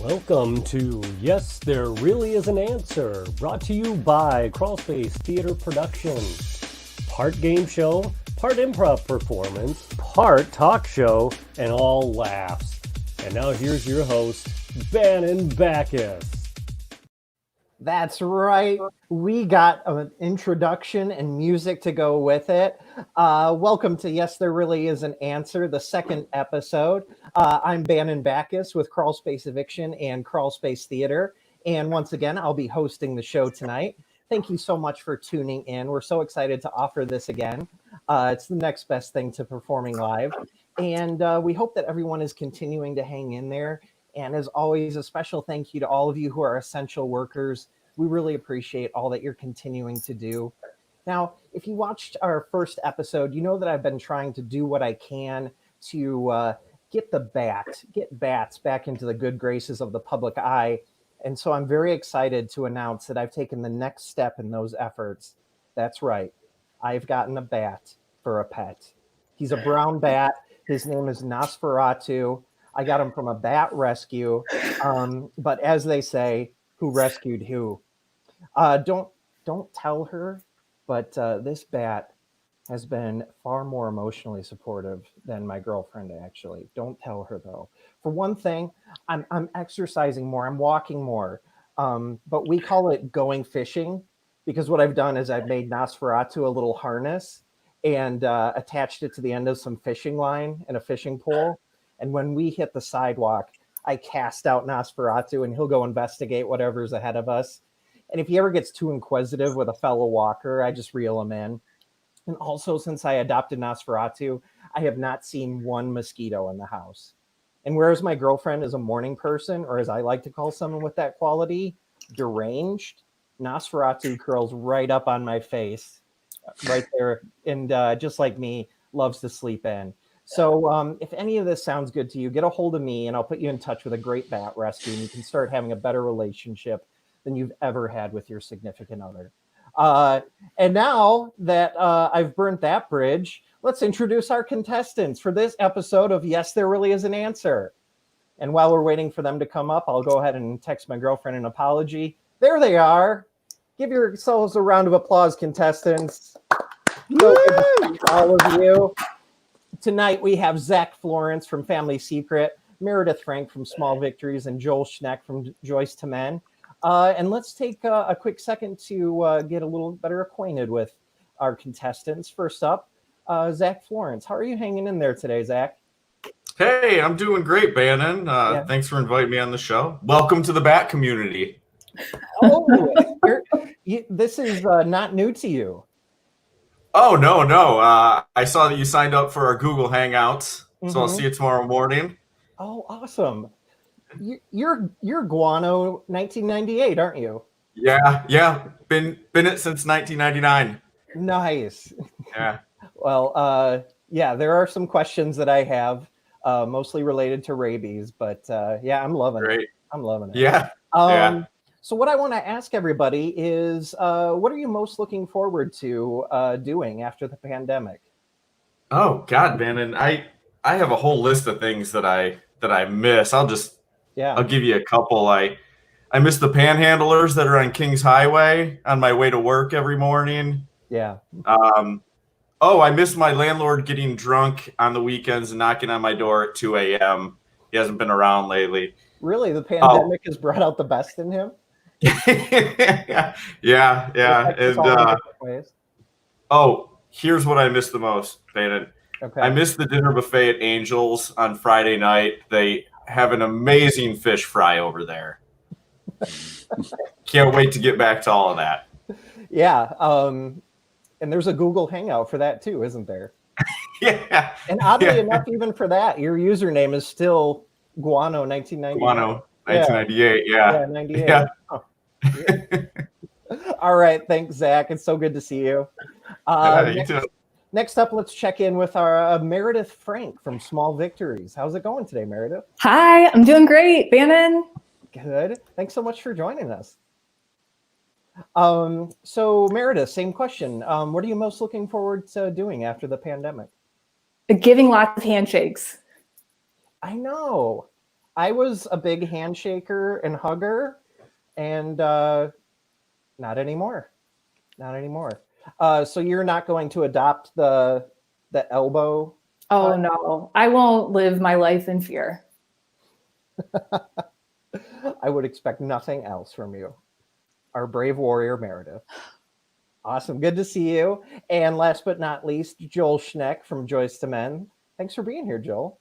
Welcome to Yes, There Really Is an Answer, brought to you by Crawlspace Theater Productions. Part game show, part improv performance, part talk show, and all laughs. And now here's your host, Bannon Backus. That's right. We got an introduction and music to go with it. Welcome to Yes, There Really Is an Answer, the second episode. I'm Bannon Backus with Crawlspace Eviction and Crawlspace Theater. And once again, I'll be hosting the show tonight. Thank you so much for tuning in. We're so excited to offer this again. It's the next best thing to performing live. And we hope that everyone is continuing to hang in there. And as always, a special thank you to all of you who are essential workers. We really appreciate all that you're continuing to do. Now, if you watched our first episode, you know that I've been trying to do what I can to get bats back into the good graces of the public eye. And so I'm very excited to announce that I've taken the next step in those efforts. That's right. I've gotten a bat for a pet. He's a brown bat. His name is Nosferatu. I got him from a bat rescue. But as they say, who rescued who? Don't tell her, but this bat has been far more emotionally supportive than my girlfriend, actually. Don't tell her, though. For one thing, I'm exercising more. I'm walking more. But we call it going fishing because what I've done is I've made Nosferatu a little harness and attached it to the end of some fishing line and a fishing pole. And when we hit the sidewalk, I cast out Nosferatu and he'll go investigate whatever's ahead of us. And if he ever gets too inquisitive with a fellow walker, I just reel him in. And also, since I adopted Nosferatu, I have not seen one mosquito in the house. And whereas my girlfriend is a morning person, or as I like to call someone with that quality, deranged, Nosferatu curls right up on my face, right there. And just like me, loves to sleep in. So if any of this sounds good to you, get a hold of me and I'll put you in touch with a great bat rescue and you can start having a better relationship than you've ever had with your significant other. And now that I've burnt that bridge, let's introduce our contestants for this episode of Yes, There Really Is an Answer. And while we're waiting for them to come up, I'll go ahead and text my girlfriend an apology. There they are. Give yourselves a round of applause, contestants. So good to see all of you. Tonight, we have Zach Florence from Family Secret, Meredith Frank from Small Victories, and Joel Schneck from Joyce to Men. And let's take a quick second to get a little better acquainted with our contestants. First up, Zach Florence. How are you hanging in there today, Zach? Hey, I'm doing great, Bannon. Thanks for inviting me on the show. Welcome to the Bat community. Oh, this is not new to you. Oh, no. I saw that you signed up for our Google Hangouts, so I'll see you tomorrow morning. Oh, awesome. You're Guano 1998, aren't you? Yeah. Been it since 1999. Nice. Yeah. Well, there are some questions that I have, mostly related to rabies, but I'm loving it. I'm loving it. Yeah. So what I want to ask everybody is, what are you most looking forward to doing after the pandemic? Oh God, Bannon, I have a whole list of things that I miss. I'll give you a couple. I miss the panhandlers that are on Kings Highway on my way to work every morning. Yeah. I miss my landlord getting drunk on the weekends and knocking on my door at 2 a.m. He hasn't been around lately. Really? The pandemic has brought out the best in him? Yeah. And here's what I miss the most, Bannon. Okay. I miss the dinner buffet at Angel's on Friday night. They have an amazing fish fry over there. Can't wait to get back to all of that. Yeah. And there's a Google Hangout for that too, isn't there? Yeah. And oddly enough, even for that, your username is still Guano 1998. Guano 1998. Yeah. 98. Yeah. Oh. All right. Thanks, Zach. It's so good to see you. You too. Next up, let's check in with our Meredith Frank from Small Victories. How's it going today, Meredith? Hi, I'm doing great, Bannon. Good. Thanks so much for joining us. So Meredith, same question. What are you most looking forward to doing after the pandemic? Giving lots of handshakes. I know. I was a big handshaker and hugger, and not anymore. Not anymore. So you're not going to adopt the elbow? Oh no, I won't live my life in fear. I would expect nothing else from you. Our brave warrior, Meredith. Awesome. Good to see you. And last but not least, Joel Schneck from Joyce to Men. Thanks for being here, Joel.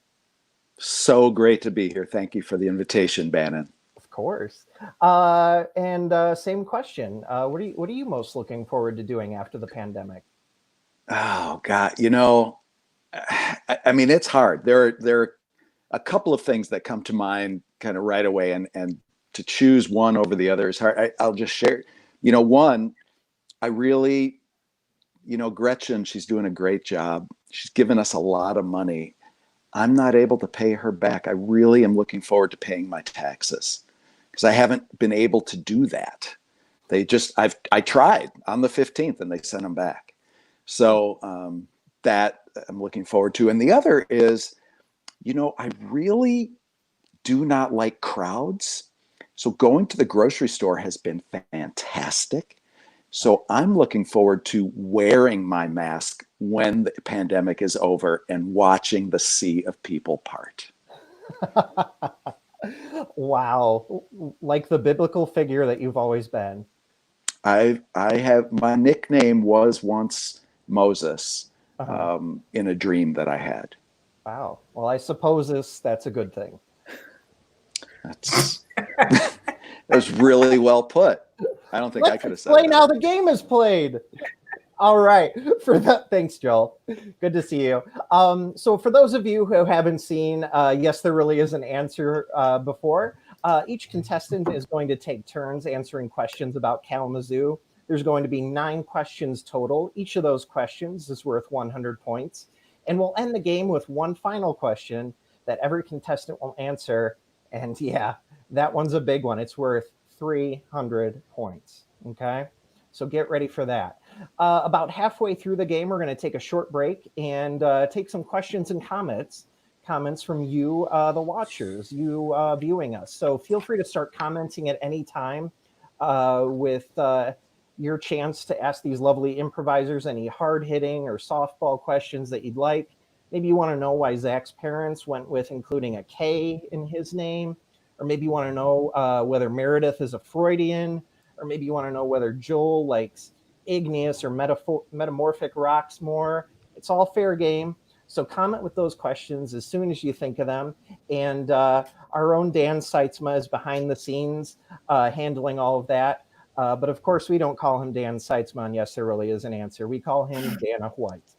So great to be here. Thank you for the invitation, Bannon. Of course. And same question. What are you most looking forward to doing after the pandemic? Oh God, I mean, it's hard. There are a couple of things that come to mind kind of right away, and to choose one over the other is hard. I'll just share. One, I really, Gretchen, she's doing a great job. She's given us a lot of money. I'm not able to pay her back. I really am looking forward to paying my taxes because I haven't been able to do that. I tried on the 15th and they sent them back. So that I'm looking forward to. And the other is, I really do not like crowds. So going to the grocery store has been fantastic. So I'm looking forward to wearing my mask when the pandemic is over and watching the sea of people part. Wow. Like the biblical figure that you've always been. I have, my nickname was once Moses in a dream that I had. Wow. Well, I suppose that's a good thing. That was really well put. I don't think I could have said that. Explain how the game is played. All right. Thanks, Joel. Good to see you. So for those of you who haven't seen Yes, There Really Is an Answer before, each contestant is going to take turns answering questions about Kalamazoo. There's going to be 9 questions total. Each of those questions is worth 100 points. And we'll end the game with one final question that every contestant will answer. And yeah, that one's a big one. It's worth 300 points. Okay, so get ready for that. About halfway through the game, we're going to take a short break and take some questions and comments from you, the watchers, you viewing us. So feel free to start commenting at any time with your chance to ask these lovely improvisers any hard-hitting or softball questions that you'd like. Maybe you want to know why Zach's parents went with including a K in his name, or maybe you want to know whether Meredith is a Freudian, or maybe you want to know whether Joel likes igneous or metamorphic rocks more. It's all fair game. So comment with those questions as soon as you think of them. And our own Dan Seitzma is behind the scenes handling all of that. But of course, we don't call him Dan Seitzma on Yes, There Really Is an Answer. We call him Dana White.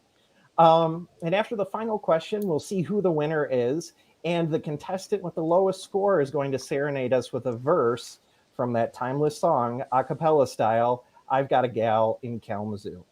And after the final question, we'll see who the winner is. And the contestant with the lowest score is going to serenade us with a verse from that timeless song, a cappella style, I've Got a Gal in Kalamazoo.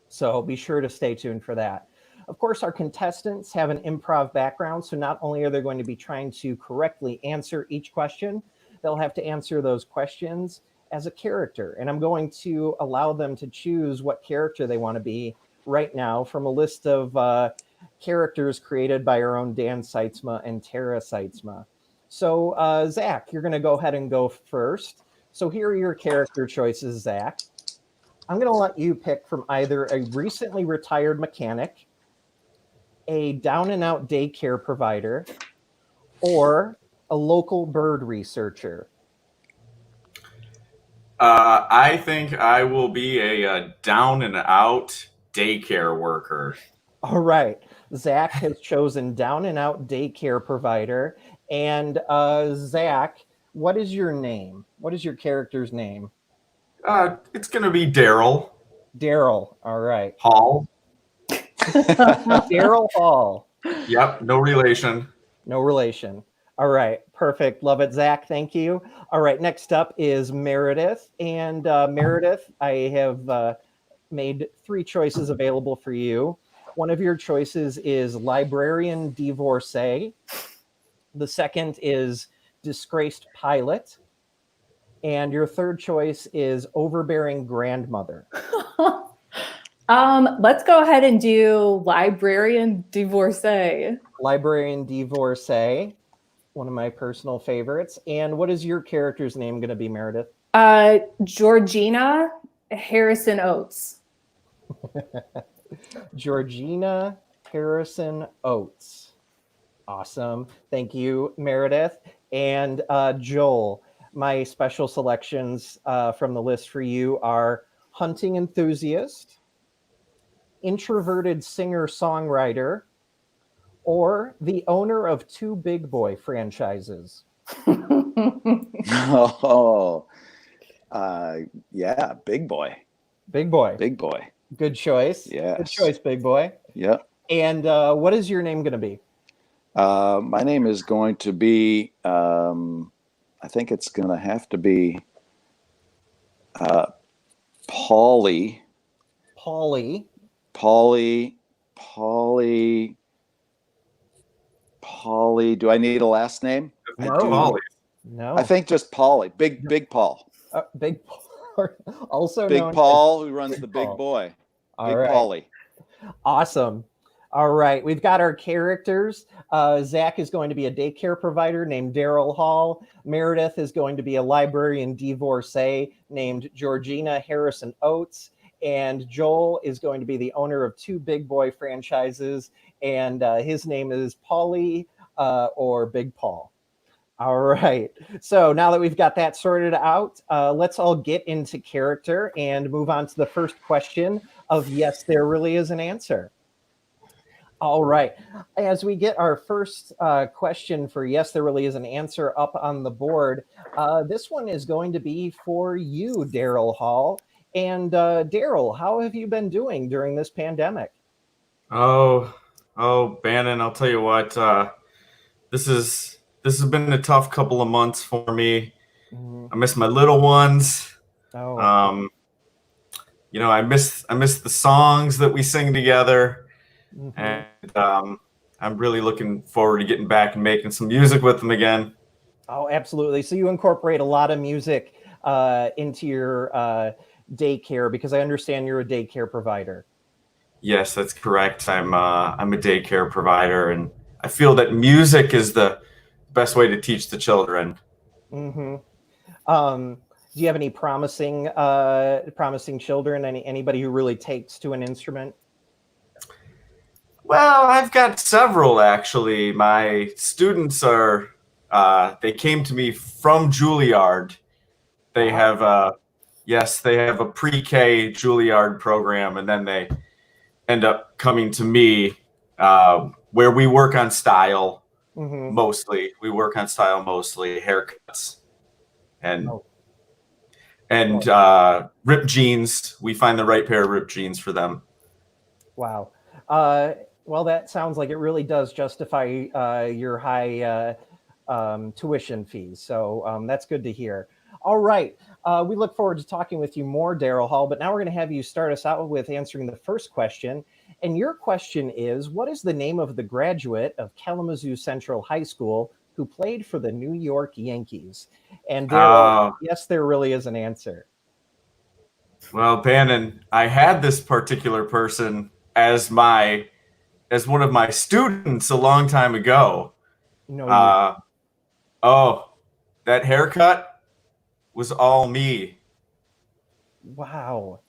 So be sure to stay tuned for that. Of course, our contestants have an improv background, so not only are they going to be trying to correctly answer each question, they'll have to answer those questions as a character. And I'm going to allow them to choose what character they want to be right now from a list of characters created by our own Dan Seitzma and Tara Seitzma. So Zach, you're going to go ahead and go first. So here are your character choices, Zach. I'm going to let you pick from either a recently retired mechanic, a down-and-out daycare provider, or a local bird researcher. I think I will be a down-and-out daycare worker. All right. Zach has chosen down-and-out daycare provider. And Zach, what is your name? What is your character's name? It's going to be Daryl. Daryl. All right. Hall. Daryl Hall. Yep. No relation. No relation. All right. Perfect. Love it, Zach. Thank you. All right. Next up is Meredith. And Meredith, I have made 3 choices available for you. One of your choices is librarian divorcee. The second is disgraced pilot. And your third choice is overbearing grandmother. Let's go ahead and do librarian divorcee. Librarian divorcee. One of my personal favorites. And what is your character's name going to be, Meredith? Georgina Harrison Oates. Georgina Harrison Oates. Awesome. Thank you, Meredith. And Joel, my special selections from the list for you are hunting enthusiast, introverted singer-songwriter, or the owner of 2 Big Boy franchises. Yeah, Big Boy. Big Boy. Big Boy. Good choice. Yes. Good choice, Big Boy. Yep. And what is your name going to be? My name is going to be, I think it's going to have to be Paulie. Paulie. Do I need a last name? Paulie. No. I think just Paulie. Big Paul. Big Paul. Also Big known Paul, as who runs the Big Paul. Boy. All Big right. Paulie. Awesome. All right. We've got our characters. Zach is going to be a daycare provider named Daryl Hall. Meredith is going to be a librarian divorcee named Georgina Harrison Oates. And Joel is going to be the owner of 2 Big Boy franchises. And his name is Paulie or Big Paul. All right. So now that we've got that sorted out, let's all get into character and move on to the first question of Yes, There Really Is an Answer. All right. As we get our first question for Yes, There Really Is an Answer up on the board, this one is going to be for you, Daryl Hall. And Daryl, how have you been doing during this pandemic? Oh, Bannon, I'll tell you what, this has been a tough couple of months for me. I miss my little ones. Oh. I miss the songs that we sing together. Mm-hmm. And I'm really looking forward to getting back and making some music with them again. Oh, absolutely. So you incorporate a lot of music into your daycare, because I understand you're a daycare provider. Yes, that's correct. I'm a daycare provider, and I feel that music is the best way to teach the children. Mm-hmm. Do you have any promising children? Anybody who really takes to an instrument? Well, I've got several, actually. My students are, they came to me from Juilliard. They have a pre-K Juilliard program, and then they end up coming to me where we work on style mostly. We work on style mostly, haircuts and ripped jeans. We find the right pair of ripped jeans for them. Wow. Well, that sounds like it really does justify your high tuition fees. So that's good to hear. All right. We look forward to talking with you more, Daryl Hall, but now we're going to have you start us out with answering the first question. And your question is, what is the name of the graduate of Kalamazoo Central High School who played for the New York Yankees? And Daryl, yes, there really is an answer. Well, Bannon, I had this particular person as one of my students a long time ago. No. That haircut was all me. Wow.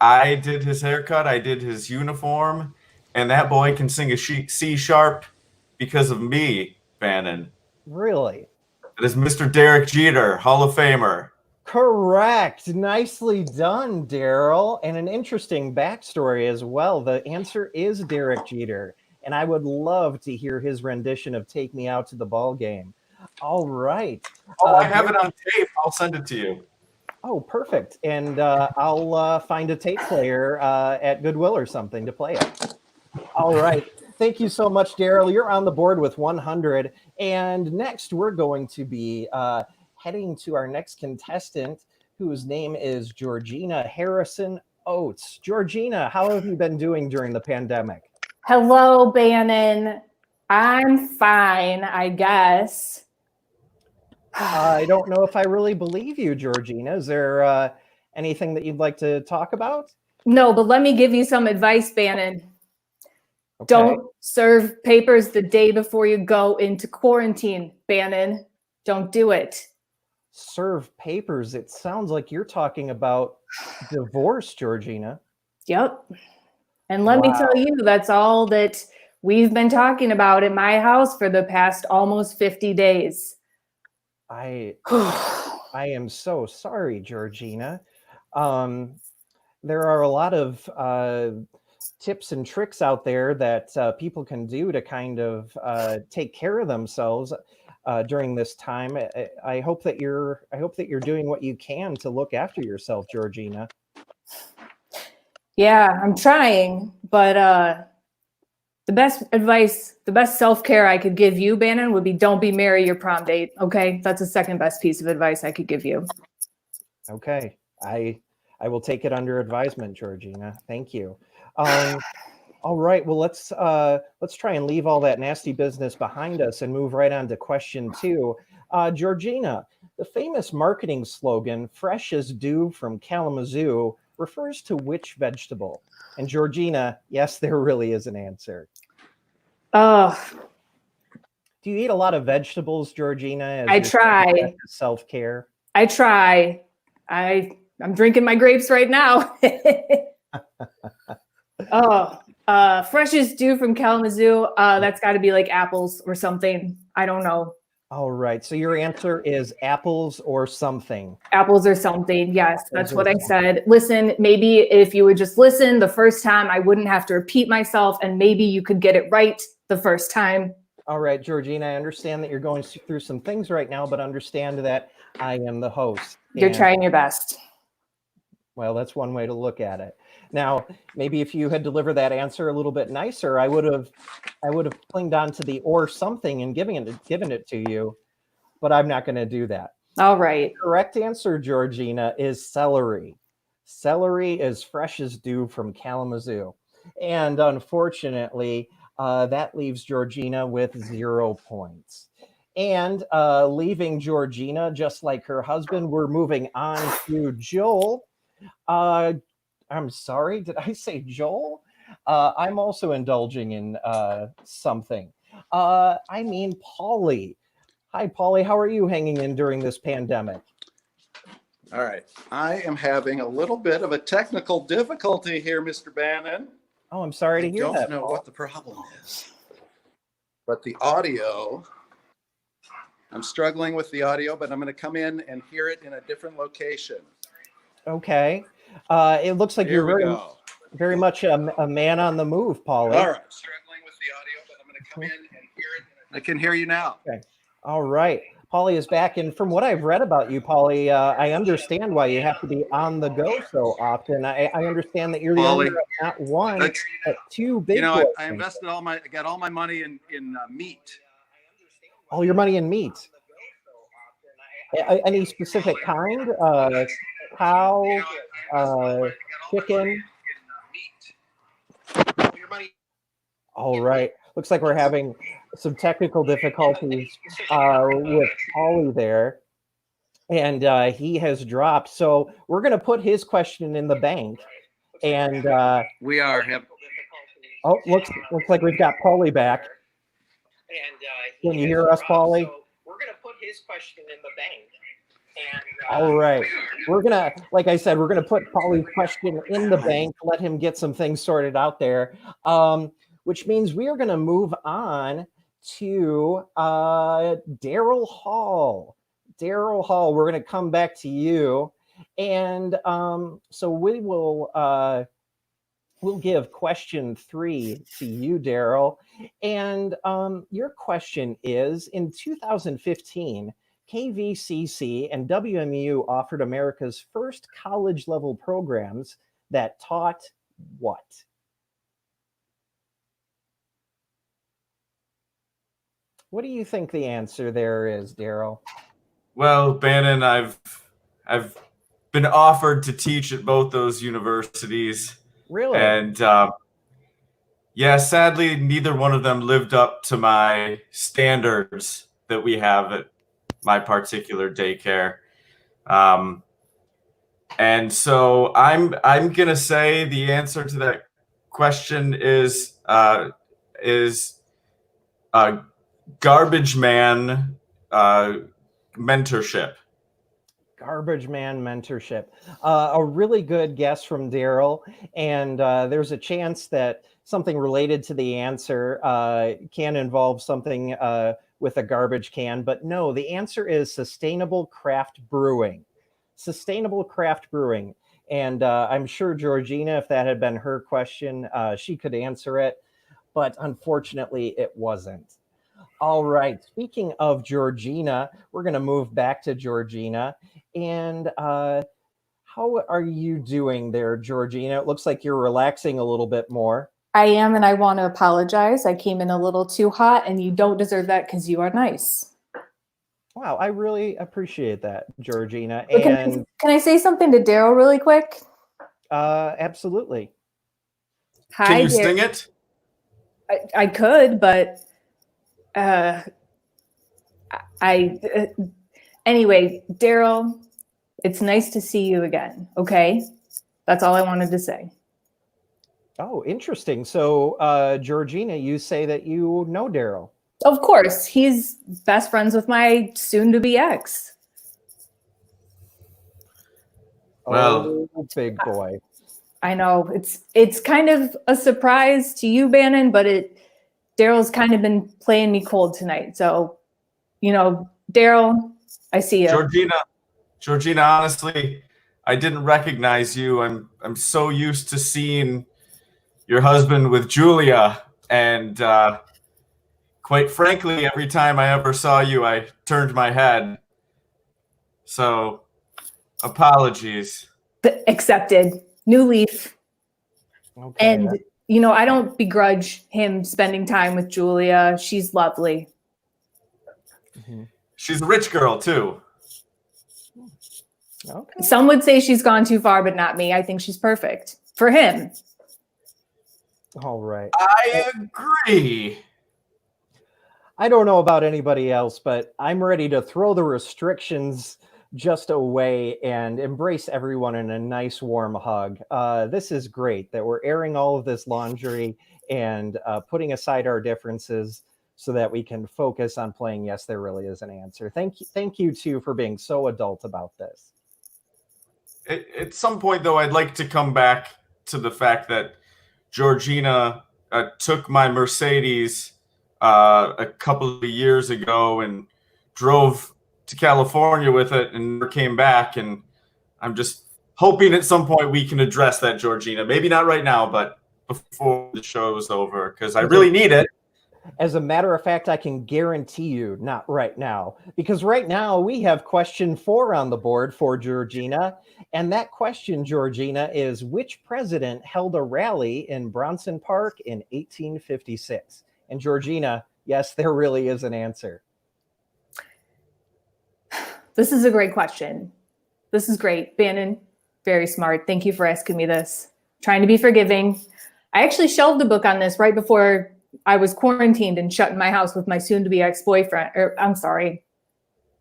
I did his haircut, I did his uniform, and that boy can sing a C sharp because of me, Bannon. Really? That is Mr. Derek Jeter, Hall of Famer. Correct. Nicely done, Daryl. And an interesting backstory as well. The answer is Derek Jeter. And I would love to hear his rendition of Take Me Out to the Ball Game. All right. I have it on tape. I'll send it to you. Oh, perfect. And I'll find a tape player at Goodwill or something to play it. All right. Thank you so much, Daryl. You're on the board with 100. And next, we're going to be heading to our next contestant, whose name is Georgina Harrison Oates. Georgina, how have you been doing during the pandemic? Hello, Bannon. I'm fine, I guess. I don't know if I really believe you, Georgina. Is there anything that you'd like to talk about? No, but let me give you some advice, Bannon. Okay. Don't serve papers the day before you go into quarantine, Bannon. Don't do it. Serve papers. It sounds like you're talking about divorce, Georgina. Yep. And let me tell you, that's all that we've been talking about in my house for the past almost 50 days. I am so sorry, Georgina. There are a lot of tips and tricks out there that people can do to kind of take care of themselves during this time. I hope that you're doing what you can to look after yourself, Georgina. Yeah, I'm trying, but the best advice, the best self-care I could give you, Bannon, would be don't be merry your prom date. Okay, that's the second best piece of advice I could give you. Okay, I will take it under advisement, Georgina. Thank you. All right, well, let's try and leave all that nasty business behind us and move right on to question 2. Georgina, the famous marketing slogan, "Fresh as dew from Kalamazoo," refers to which vegetable? And Georgina, yes, there really is an answer. Do you eat a lot of vegetables, Georgina? I try. Self-care. I try. I'm drinking my grapes right now. Fresh as dew from Kalamazoo. That's got to be like apples or something. I don't know. All right. So your answer is apples or something. Apples or something. Yes, that's what I said. Listen, maybe if you would just listen the first time, I wouldn't have to repeat myself, and maybe you could get it right the first time. All right, Georgina, I understand that you're going through some things right now, but understand that I am the host. You're trying your best. Well, that's one way to look at it. Now, maybe if you had delivered that answer a little bit nicer, I would have clinged on to the or something and given it to you, but I'm not going to do that. All right. The correct answer, Georgina, is celery. Celery is fresh as dew from Kalamazoo. And unfortunately, that leaves Georgina with 0 points. And leaving Georgina, just like her husband, we're moving on to Joel. I'm sorry, did I say Joel? I'm also indulging in something. I mean, Polly. Hi, Polly. How are you hanging in during this pandemic? All right. I am having a little bit of a technical difficulty here, Mr. Bannon. Oh, I'm sorry to hear that. I don't know what the problem is. But the audio, I'm struggling with the audio, but I'm going to come in and hear it in a different location. Okay. It looks like you're very much a man on the move, Polly. All right. Struggling with the audio, but I'm going to come in and hear it. I can hear you now. Okay. All right. Polly is back. And from what I've read about you, Polly, I understand why you have to be on the go so often. I understand that you're the owner of not one, but 2 big. You know, I invested I got all my money in meat. All your money in meat. Any specific kind? Cow, chicken. All right. Looks like we're having some technical difficulties with Polly there. And he has dropped. So we're going to put his question in the bank. And we are. Oh, looks like we've got Polly back. Can you hear us, Polly? So we're going to put his question in the bank. All right. We're going to, like I said, we're going to put Polly's question in the bank, let him get some things sorted out there, which means we are going to move on to Daryl Hall. Daryl Hall, we're going to come back to you. And so we will we'll give question 3 to you, Daryl. And your question is, in 2015, KVCC and WMU offered America's first college-level programs that taught what? What do you think the answer there is, Daryl? Well, Bannon, I've been offered to teach at both those universities. Really? And yeah, sadly, neither one of them lived up to my standards that we have at my particular daycare. And so I'm gonna say the answer to that question is is garbage man mentorship. Garbage man mentorship. A really good guess from Daryl. And there's a chance that something related to the answer can involve something with a garbage can. But no, the answer is sustainable craft brewing. Sustainable craft brewing. And I'm sure Georgina, if that had been her question, she could answer it. But unfortunately, it wasn't. All right. Speaking of Georgina, we're going to move back to Georgina. And how are you doing there, Georgina? It looks like you're relaxing a little bit more. I am, and I want to apologize. I came in a little too hot, and you don't deserve that because you are nice. Wow, I really appreciate that, Georgina. But And can I say something to Daryl really quick? Absolutely. Hi, Can you sing it? I could, but anyway, Daryl, it's nice to see you again. Okay, that's all I wanted to say. Oh, interesting. So, Georgina, you say that you know Daryl. Of course, he's best friends with my soon-to-be ex. Well, big boy. I know it's kind of a surprise to you, Bannon, but Daryl's kind of been playing me cold tonight. So, Daryl, I see you. Georgina, honestly, I didn't recognize you. I'm so used to seeing your husband with Julia, and quite frankly, every time I ever saw you, I turned my head. So, apologies. Accepted. New leaf. Okay. And I don't begrudge him spending time with Julia. She's lovely. Mm-hmm. She's a rich girl too. Okay. Some would say she's gone too far, but not me. I think she's perfect for him. All right. I agree. I don't know about anybody else, but I'm ready to throw the restrictions just away and embrace everyone in a nice warm hug. This is great that we're airing all of this laundry and putting aside our differences so that we can focus on playing Yes, There Really Is an Answer. Thank you too for being so adult about this. At some point, though, I'd like to come back to the fact that Georgina took my Mercedes a couple of years ago and drove to California with it and never came back. And I'm just hoping at some point we can address that, Georgina. Maybe not right now, but before the show's over, because I really need it. As a matter of fact, I can guarantee you not right now, because right now we have question 4 on the board for Georgina. And that question, Georgina, is which president held a rally in Bronson Park in 1856? And Georgina, yes, there really is an answer. This is a great question. This is great. Bannon, very smart. Thank you for asking me this. Trying to be forgiving. I actually shelved a book on this right before I was quarantined and shut in my house with my soon-to-be ex-boyfriend. I'm sorry.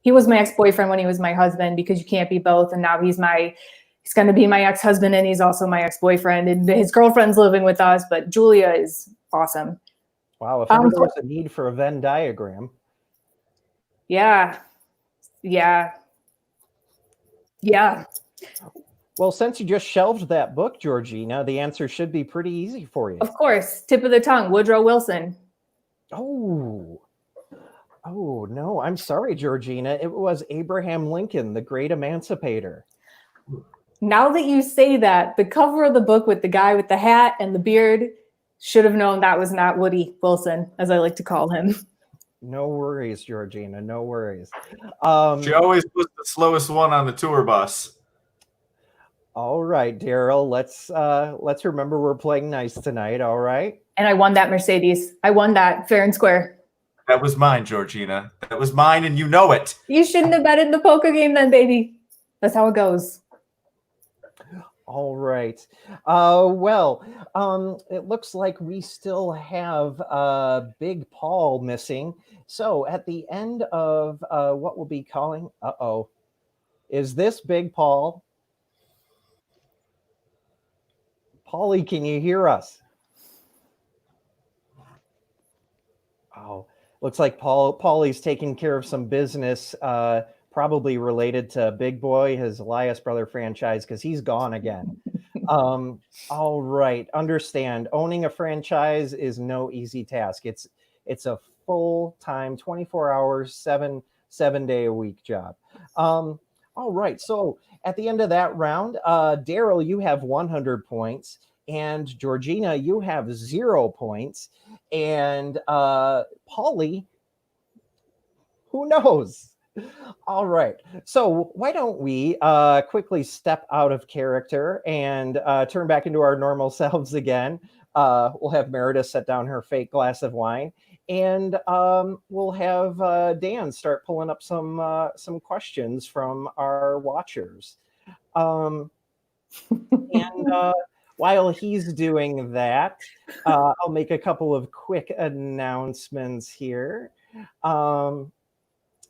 He was my ex-boyfriend when he was my husband, because you can't be both. And now he's going to be my ex-husband, and he's also my ex-boyfriend. And his girlfriend's living with us, but Julia is awesome. Wow, if ever there was a need for a Venn diagram. Yeah. Well, since you just shelved that book, Georgina, the answer should be pretty easy for you. Of course. Tip of the tongue, Woodrow Wilson. Oh, no, I'm sorry, Georgina. It was Abraham Lincoln, the great emancipator. Now that you say that, the cover of the book with the guy with the hat and the beard should have known that was not Woody Wilson, as I like to call him. No worries, Georgina. No worries. She always was the slowest one on the tour bus. All right, Daryl. Let's remember we're playing nice tonight. All right. And I won that Mercedes. I won that fair and square. That was mine, Georgina. That was mine, and you know it. You shouldn't have betted the poker game then, baby. That's how it goes. All right. It looks like we still have Big Paul missing. So at the end of what we'll be calling, is this Big Paul? Paulie, can you hear us? Oh, looks like Paulie's taking care of some business, probably related to Big Boy, his Elias Brother franchise, because he's gone again. All right, understand. Owning a franchise is no easy task. It's a full-time, 24 hours, seven day a week job. All right, so at the end of that round, Daryl, you have 100 points, and Georgina, you have 0 points, and Paulie, who knows? All right, so why don't we quickly step out of character and turn back into our normal selves again. We'll have Meredith set down her fake glass of wine, and we'll have Dan start pulling up some questions from our watchers. And while he's doing that, I'll make a couple of quick announcements here.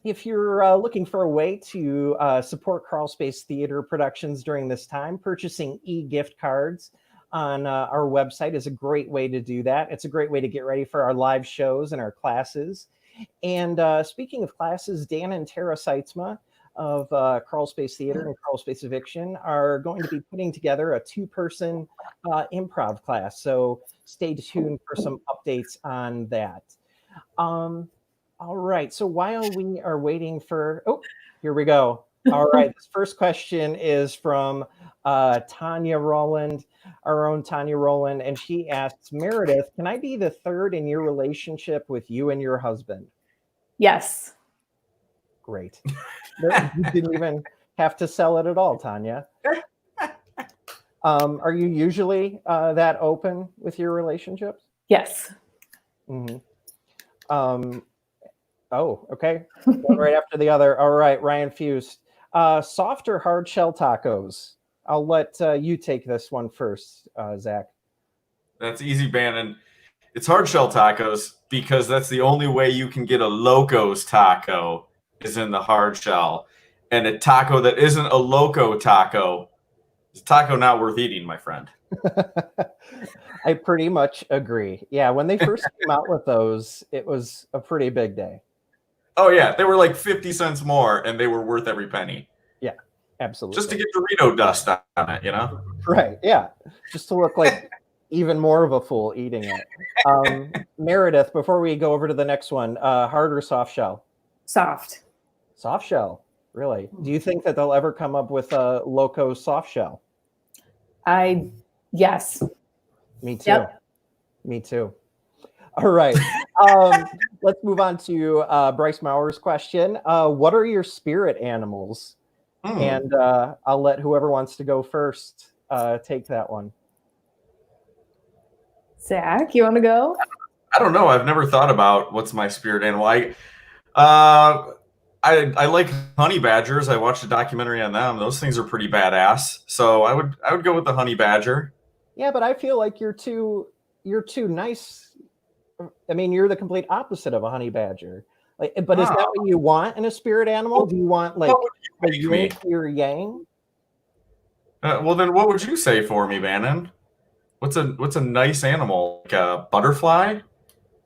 If you're looking for a way to support Crawl Space Theater productions during this time, purchasing e-gift cards on our website is a great way to do that. It's a great way to get ready for our live shows and our classes. And speaking of classes, Dan and Tara Seitzma of Crawl Space Theater and Crawl Space Eviction are going to be putting together a 2-person improv class. So stay tuned for some updates on that. All right, so while we are waiting for, here we go. All right, this first question is from Tanya Rowland, our own Tanya Rowland, and she asks, Meredith, can I be the third in your relationship with you and your husband? Yes. Great. You didn't even have to sell it at all, Tanya. Are you usually that open with your relationships? Yes. Mm-hmm. Oh, okay. One right after the other. All right, Ryan Fuse. Soft or hard shell tacos? I'll let you take this one first, Zach. That's easy, Bannon. It's hard shell tacos because that's the only way you can get a Loco's taco is in the hard shell. And a taco that isn't a Loco taco is a taco not worth eating, my friend. I pretty much agree. Yeah, when they first came out with those, it was a pretty big day. Oh, yeah. They were like 50 cents more, and they were worth every penny. Yeah, absolutely. Just to get Dorito dust on it, you know? Right, yeah. Just to look like even more of a fool eating it. Meredith, before we go over to the next one, hard or soft shell? Soft. Soft shell, really? Do you think that they'll ever come up with a Loco soft shell? Yes. Me too. Yep. Me too. All right. Let's move on to Bryce Maurer's question. What are your spirit animals? And I'll let whoever wants to go first take that one. Zach, you want to go? I don't know. I've never thought about what's my spirit animal. I like honey badgers. I watched a documentary on them. Those things are pretty badass. So I would go with the honey badger. Yeah, but I feel like you're too nice. I mean, you're the complete opposite of a honey badger. Like, but is that what you want in a spirit animal? Do you want like a yin or yang? Well, then what would you say for me, Bannon? What's a nice animal? Like a butterfly?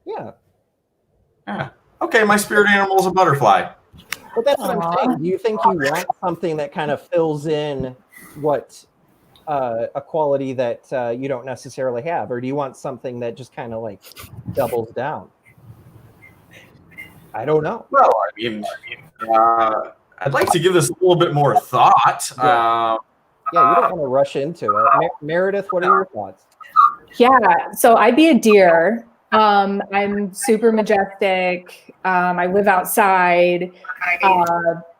Yeah. Yeah. Okay, my spirit animal is a butterfly. But that's what I'm saying. Do you think you want something that kind of fills in what a quality that you don't necessarily have, or do you want something that just kind of like doubles down? I don't know. Well, I mean, I'd like to give this a little bit more thought. Yeah, you don't want to rush into it. Meredith, what are your thoughts? Yeah, so I'd be a deer. I'm super majestic. I live outside,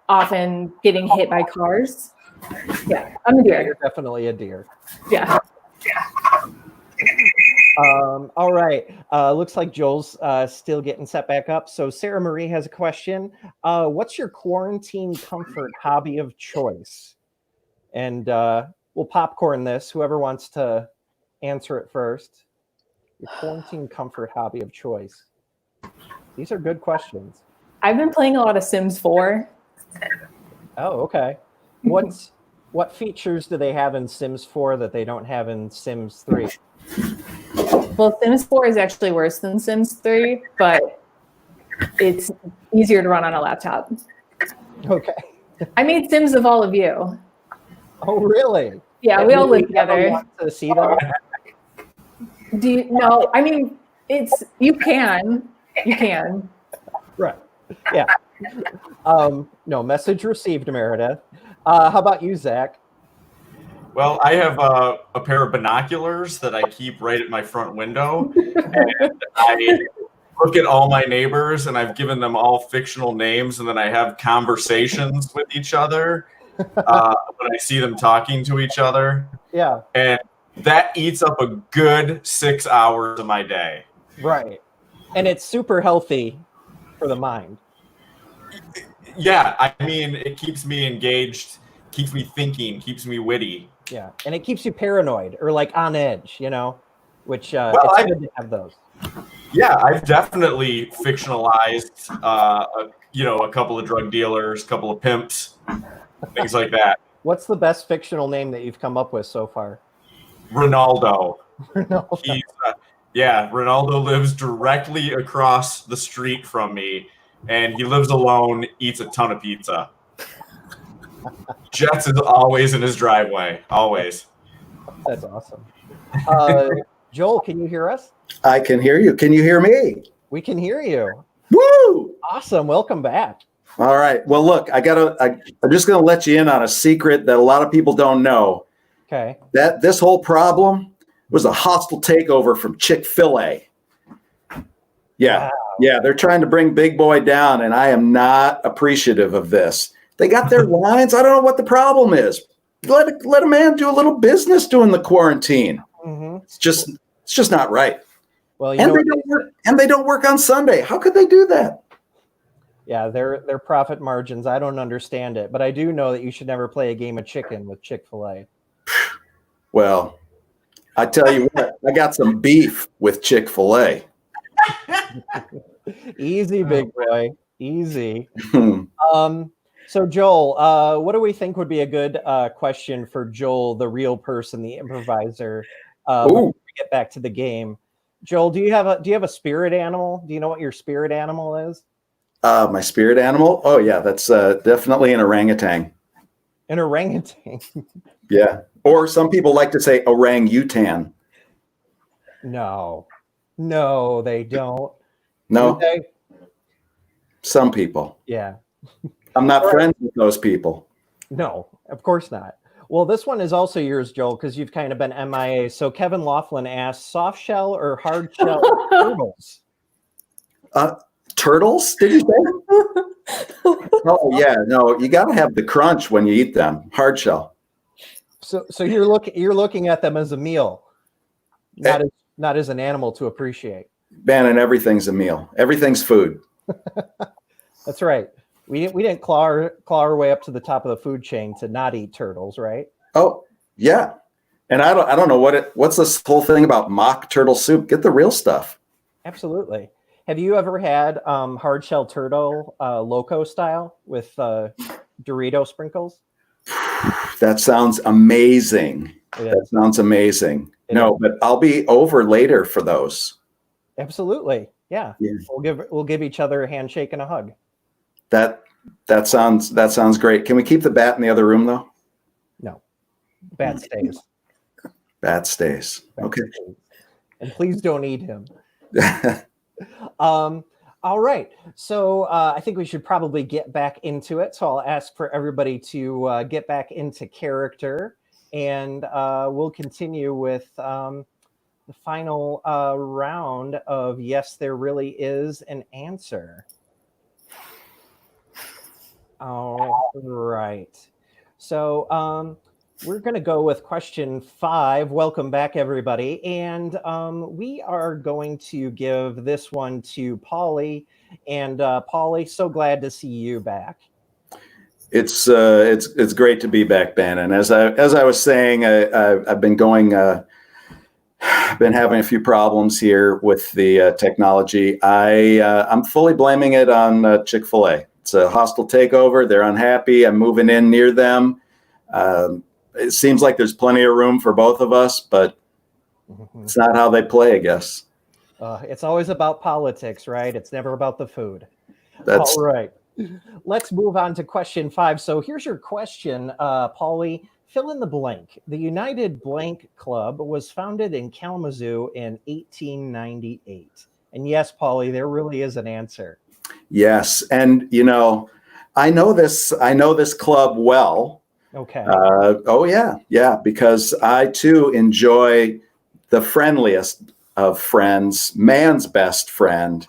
often getting hit by cars. Yeah, I'm a deer. You're definitely a deer. Yeah. All right. Looks like Joel's still getting set back up. So Sarah Marie has a question. What's your quarantine comfort hobby of choice? And we'll popcorn this. Whoever wants to answer it first. Your quarantine comfort hobby of choice. These are good questions. I've been playing a lot of Sims 4. Oh, okay. What features do they have in Sims 4 that they don't have in Sims 3? Well, Sims 4 is actually worse than Sims 3, but it's easier to run on a laptop. Okay. I made Sims of all of you. Oh, really? Yeah, we all live together. Want to see them? Do you? No, I mean, you can. Right. Yeah. No, message received, Meredith. How about you, Zach? Well, I have a pair of binoculars that I keep right at my front window, and I look at all my neighbors, and I've given them all fictional names, and then I have conversations with each other when I see them talking to each other. Yeah. And that eats up a good 6 hours of my day. Right. And it's super healthy for the mind. Yeah, I mean, it keeps me engaged, keeps me thinking, keeps me witty. Yeah, and it keeps you paranoid or like on edge, which Well, it's good to have those. Yeah, I've definitely fictionalized, a couple of drug dealers, a couple of pimps, things like that. What's the best fictional name that you've come up with so far? Ronaldo. Ronaldo. Ronaldo lives directly across the street from me, and he lives alone, eats a ton of pizza. Jets is always in his driveway, always. That's awesome. Joel, can you hear us? I can hear you. Can you hear me? We can hear you. Woo! Awesome. Welcome back. All right. Well, look, I'm just going to let you in on a secret that a lot of people don't know. Okay. That this whole problem was a hostile takeover from Chick-fil-A. Yeah. Wow. Yeah. They're trying to bring Big Boy down, and I am not appreciative of this. They got their lines. I don't know what the problem is. Let a man do a little business during the quarantine. Mm-hmm. It's just not right. Well, they don't work on Sunday. How could they do that? Yeah, their profit margins. I don't understand it, but I do know that you should never play a game of chicken with Chick-fil-A. Well, I tell you what, I got some beef with Chick-fil-A. Easy, big boy. Easy. So Joel, what do we think would be a good question for Joel, the real person, the improviser? Before we get back to the game, Joel, do you have a spirit animal? Do you know what your spirit animal is? My spirit animal? Oh yeah, that's definitely an orangutan. An orangutan. Yeah, or some people like to say orangutan. No, they don't. No, do they? Some people. Yeah. I'm not friends with those people. No, of course not. Well, this one is also yours, Joel, because you've kind of been MIA. So Kevin Laughlin asks, soft shell or hard shell turtles? Turtles, did you say? Oh, yeah. No, you got to have the crunch when you eat them. Hard shell. So you're looking at them as a meal, not as an animal to appreciate. Bannon, everything's a meal. Everything's food. That's right. We didn't claw our way up to the top of the food chain to not eat turtles, right? Oh, yeah. And I don't know what's this whole thing about mock turtle soup? Get the real stuff. Absolutely. Have you ever had hard shell turtle loco style with Dorito sprinkles? That sounds amazing. That sounds amazing. No, but I'll be over later for those. Absolutely. Yeah. We'll give each other a handshake and a hug. That sounds great. Can we keep the bat in the other room though? No. Bat stays. Bat stays. Okay. Stays. And please don't eat him. All right. So I think we should probably get back into it. So I'll ask for everybody to get back into character, and we'll continue with the final round of Yes, There Really Is an Answer. All right. So we're going to go with question 5. Welcome back, everybody. And we are going to give this one to Polly. And Polly, so glad to see you back. It's great to be back, Bannon. As I was saying, I've been going. Been having a few problems here with the technology. I'm fully blaming it on Chick-fil-A. It's a hostile takeover. They're unhappy. I'm moving in near them. It seems like there's plenty of room for both of us, but it's not how they play, I guess. It's always about politics, right? It's never about the food. That's all right. Let's move on to question 5. So here's your question, Paulie. Fill in the blank. The United Blank Club was founded in Kalamazoo in 1898. And yes, Paulie, there really is an answer. Yes, and I know this club well. Okay. Oh yeah, because I too enjoy the friendliest of friends, man's best friend,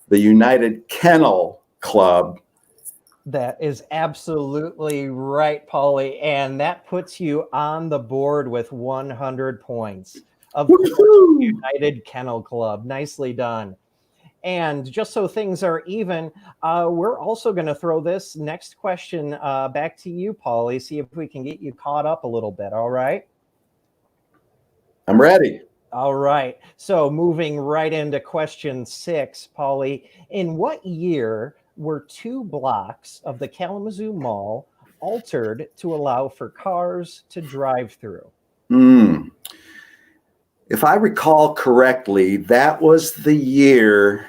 the United Kennel Club. That is absolutely right, Paulie, and that puts you on the board with 100 points. Of course, United Kennel Club. Nicely done. And just so things are even, we're also going to throw this next question back to you, Paulie, see if we can get you caught up a little bit. All right? I'm ready. All right. So moving right into question 6, Paulie, in what year were 2 blocks of the Kalamazoo Mall altered to allow for cars to drive through? If I recall correctly, that was the year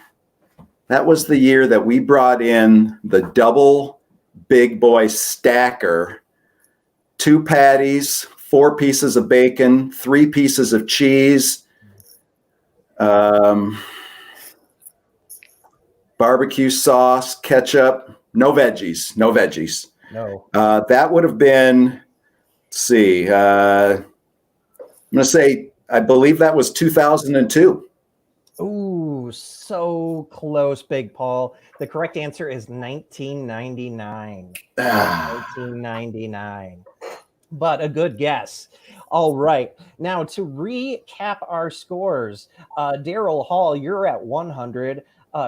that we brought in the double big boy stacker, 2 patties, 4 pieces of bacon, 3 pieces of cheese, barbecue sauce, ketchup, no veggies. No. That would have been, let's see, I'm going to say, I believe that was 2002. Ooh, so close, Big Paul. The correct answer is 1999. 1999. But a good guess. All right. Now, to recap our scores, Daryl Hall, you're at 100.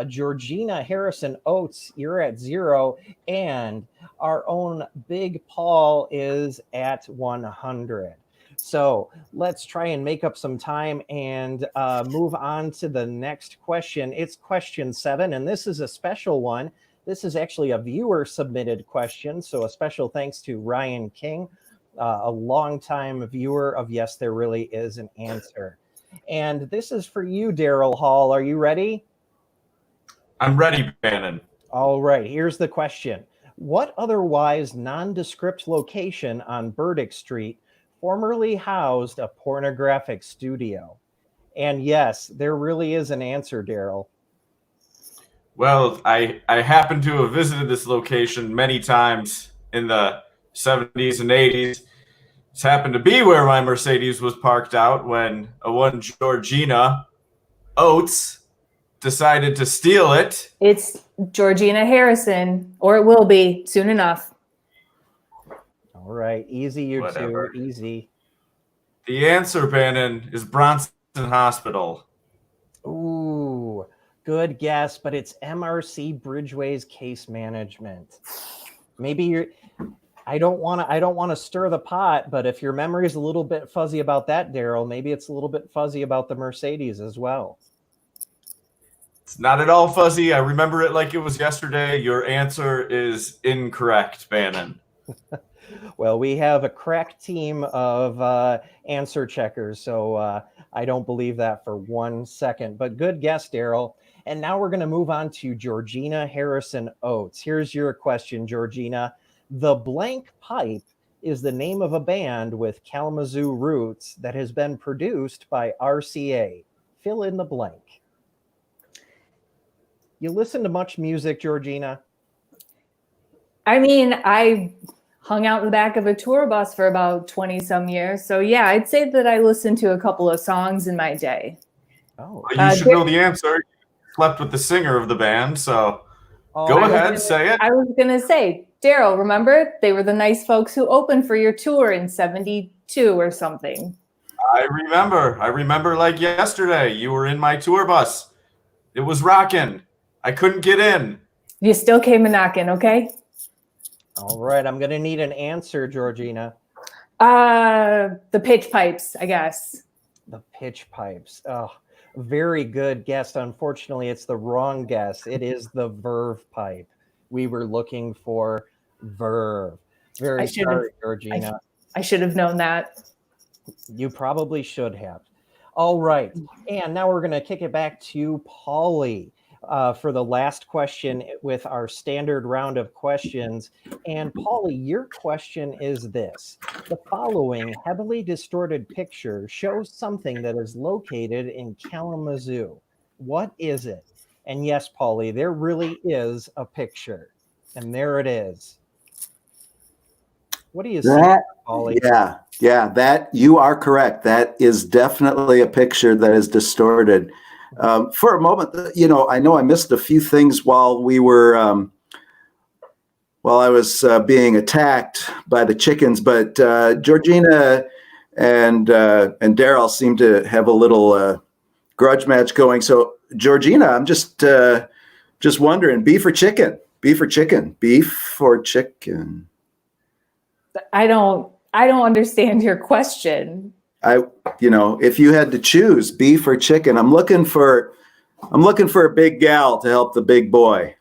Georgina Harrison Oates, you're at 0. And our own Big Paul is at 100. So let's try and make up some time and move on to the next question. It's question 7, and this is a special one. This is actually a viewer submitted question. So a special thanks to Ryan King, a longtime viewer of Yes, There Really Is an Answer. And this is for you, Daryl Hall. Are you ready? I'm ready, Bannon. All right, here's the question. What otherwise nondescript location on Burdick Street formerly housed a pornographic studio? And yes, there really is an answer, Daryl. Well, I happen to have visited this location many times in the 70s and 80s. This happened to be where my Mercedes was parked out when one Georgina Oates decided to steal it. It's Georgina Harrison, or it will be soon enough. All right, easy, you two, easy. The answer, Bannon, is Bronson Hospital. Ooh, good guess, but it's MRC Bridgeways Case Management. Maybe I don't want to stir the pot, but if your memory is a little bit fuzzy about that, Daryl, maybe it's a little bit fuzzy about the Mercedes as well. It's not at all fuzzy. I remember it like it was yesterday. Your answer is incorrect, Bannon. Well, we have a crack team of answer checkers, so I don't believe that for 1 second. But good guess, Daryl. And now we're going to move on to Georgina Harrison Oates. Here's your question, Georgina. The Blank Pipe is the name of a band with Kalamazoo roots that has been produced by RCA. Fill in the blank. You listen to much music, Georgina? I mean, I hung out in the back of a tour bus for about 20 some years. So yeah, I'd say that I listened to a couple of songs in my day. Oh, you should know the answer. You slept with the singer of the band, so go ahead, say it. I was going to say, Daryl, remember? They were the nice folks who opened for your tour in 72 or something. I remember like yesterday. You were in my tour bus. It was rocking. I couldn't get in. You still came a knocking, okay? All right, I'm going to need an answer, Georgina. The pitch pipes, I guess. The pitch pipes. Oh, very good guess. Unfortunately, it's the wrong guess. It is the verve pipe. We were looking for verve. Very sorry, Georgina. I should have known that. You probably should have. All right. And now we're going to kick it back to Paulie for the last question with our standard round of questions. And Paulie, your question is this. The following heavily distorted picture shows something that is located in Kalamazoo. What is it? And yes, Paulie, there really is a picture. And there it is. What do you see, Paulie? Yeah, that you are correct. That is definitely a picture that is distorted. For a moment, I know I missed a few things while I was being attacked by the chickens, but Georgina and Daryl seem to have a little grudge match going. So Georgina, I'm just wondering, beef or chicken? Beef or chicken? Beef or chicken? I don't understand your question. If you had to choose beef or chicken, I'm looking for a big gal to help the big boy.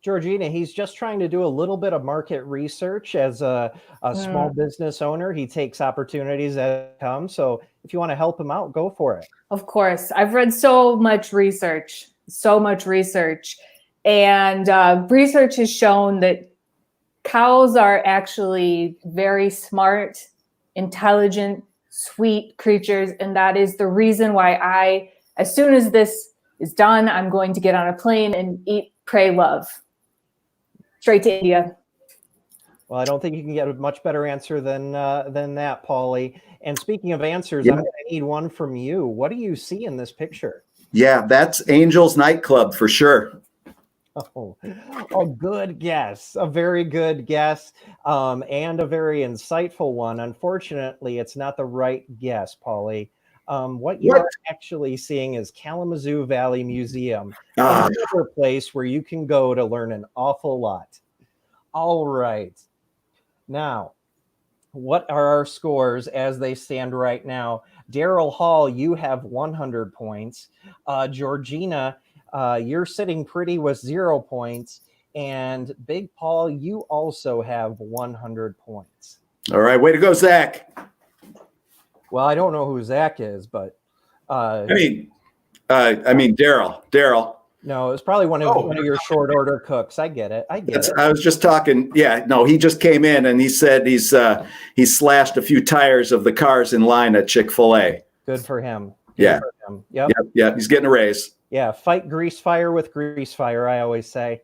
Georgina, he's just trying to do a little bit of market research as a small business owner. He takes opportunities as they come. So if you want to help him out, go for it. Of course. I've read so much research. And research has shown that cows are actually very smart, intelligent, sweet creatures. And that is the reason why as soon as this is done, I'm going to get on a plane and eat, pray, love. Straight to India. Well, I don't think you can get a much better answer than that, Paulie. And speaking of answers, I'm going to need one from you. What do you see in this picture? Yeah, that's Angel's Nightclub for sure. Oh, a good guess. A very good guess, and a very insightful one. Unfortunately, it's not the right guess, Paulie. What you are actually seeing is Kalamazoo Valley Museum, another place where you can go to learn an awful lot. All right. Now, what are our scores as they stand right now? Daryl Hall, you have 100 points. Georgina, you're sitting pretty with 0 points. And Big Paul, you also have 100 points. All right. Way to go, Zach. Well, I don't know who Zach is, but I mean Daryl. No, it's probably one of your short order cooks. I get it. I was just talking. Yeah, no, he just came in and he said he's slashed a few tires of the cars in line at Chick-fil-A. Good for him. Yeah. Yep. He's getting a raise. Yeah. Fight grease fire with grease fire, I always say.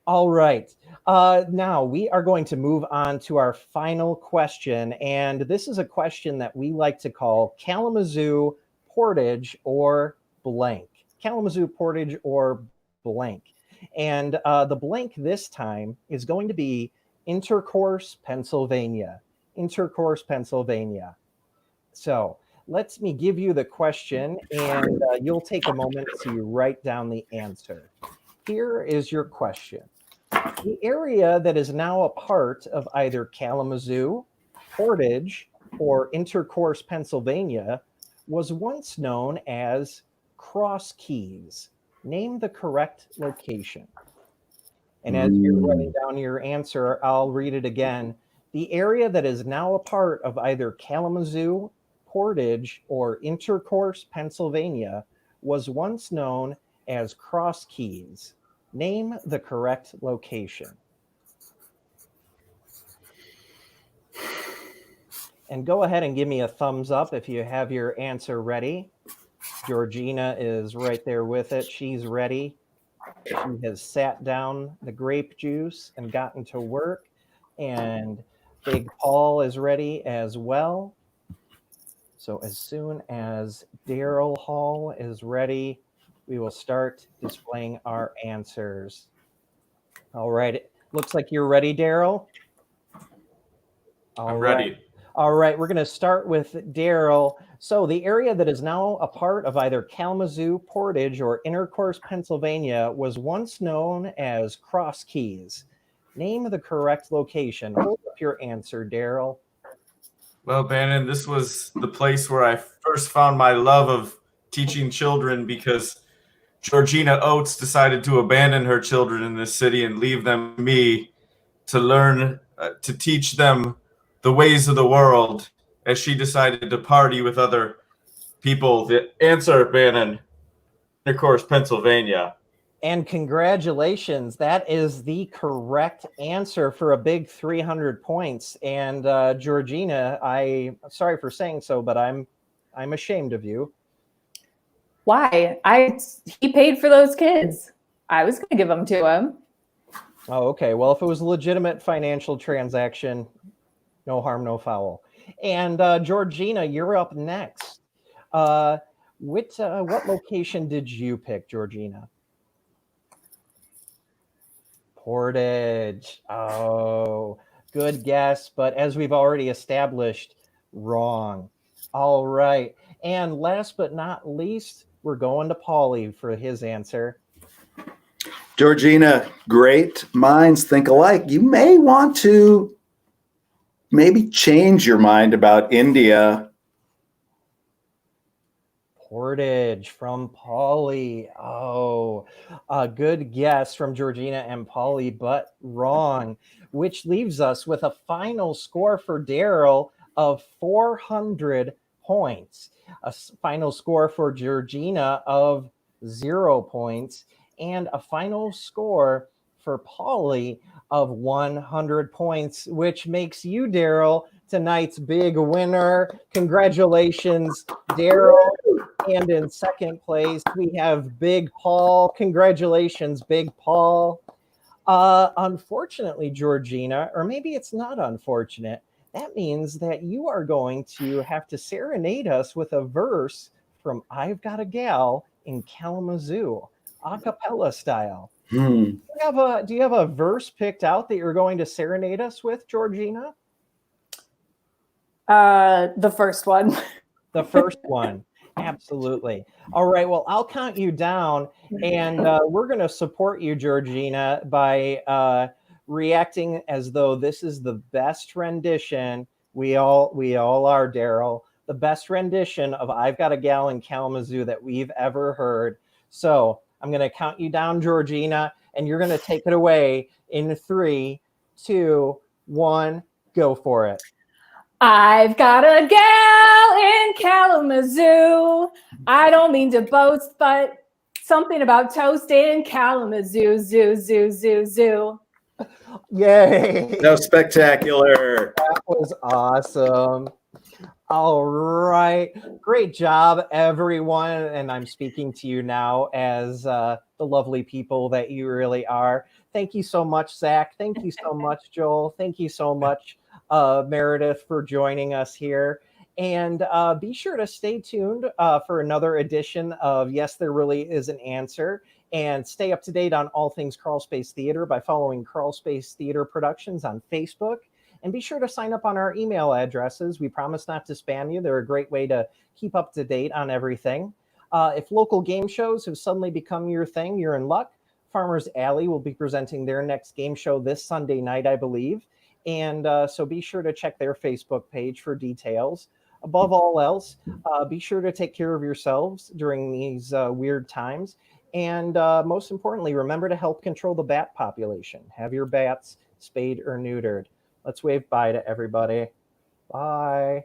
All right. Now we are going to move on to our final question. And this is a question that we like to call Kalamazoo Portage or blank. Kalamazoo Portage or blank. And the blank this time is going to be Intercourse, Pennsylvania. Intercourse, Pennsylvania. So let me give you the question and you'll take a moment to write down the answer. Here is your question. The area that is now a part of either Kalamazoo, Portage, or Intercourse, Pennsylvania was once known as Cross Keys. Name the correct location. And as you're writing down your answer, I'll read it again. The area that is now a part of either Kalamazoo, Portage, or Intercourse, Pennsylvania was once known as Cross Keys. Name the correct location. And go ahead and give me a thumbs up if you have your answer ready. Georgina is right there with it. She's ready. She has sat down the grape juice and gotten to work. And Big Paul is ready as well. So as soon as Daryl Hall is ready, we will start displaying our answers. All right. It looks like you're ready, Daryl. I'm ready. All right. We're going to start with Daryl. So the area that is now a part of either Kalamazoo, Portage, or Intercourse, Pennsylvania was once known as Cross Keys. Name the correct location. Hold up your answer, Daryl. Well, Bannon, this was the place where I first found my love of teaching children because Georgina Oates decided to abandon her children in this city and leave them to me to learn, to teach them the ways of the world as she decided to party with other people the answer, Bannon. Of course, Pennsylvania. And congratulations, that is the correct answer for a big 300 points. And Georgina, I'm sorry for saying so, but I'm ashamed of you. Why? He paid for those kids. I was going to give them to him. Oh, okay. Well, if it was a legitimate financial transaction, no harm, no foul. And Georgina, you're up next. What location did you pick, Georgina? Portage. Oh, good guess. But as we've already established, wrong. All right. And last but not least, we're going to Paulie for his answer. Georgina, great minds think alike. You may want to maybe change your mind about India. Portage from Paulie. Oh, a good guess from Georgina and Paulie, but wrong, which leaves us with a final score for Daryl of 400 points, a final score for Georgina of 0 points, and a final score for Paulie of 100 points, which makes you, Daryl, tonight's big winner. Congratulations, Daryl. And in second place, we have Big Paul. Congratulations, Big Paul. Unfortunately, Georgina, or maybe it's not unfortunate, that means that you are going to have to serenade us with a verse from I've Got a Gal in Kalamazoo, a cappella style. Do you have a verse picked out that you're going to serenade us with, Georgina? The first one. The first one. Absolutely. All right. Well, I'll count you down, and we're going to support you, Georgina, by reacting as though this is the best rendition. We all are, Daryl, the best rendition of I've Got a Gal in Kalamazoo that we've ever heard. So I'm going to count you down, Georgina, and you're going to take it away in 3, 2, 1, go for it. I've got a gal in Kalamazoo. I don't mean to boast, but something about toast in Kalamazoo. Zoo, zoo, zoo, zoo. Yay. That was spectacular. That was awesome. All right. Great job, everyone. And I'm speaking to you now as the lovely people that you really are. Thank you so much, Zach. Thank you so much, Joel. Thank you so much, Meredith, for joining us here. And be sure to stay tuned for another edition of Yes, There Really Is an Answer. And stay up to date on all things Crawl Space Theater by following Crawl Space Theater Productions on Facebook. And be sure to sign up on our email addresses. We promise not to spam you. They're a great way to keep up to date on everything. If local game shows have suddenly become your thing, you're in luck. Farmer's Alley will be presenting their next game show this Sunday night, I believe. And so be sure to check their Facebook page for details. Above all else, be sure to take care of yourselves during these weird times. And most importantly, remember to help control the bat population. Have your bats spayed or neutered. Let's wave bye to everybody. Bye.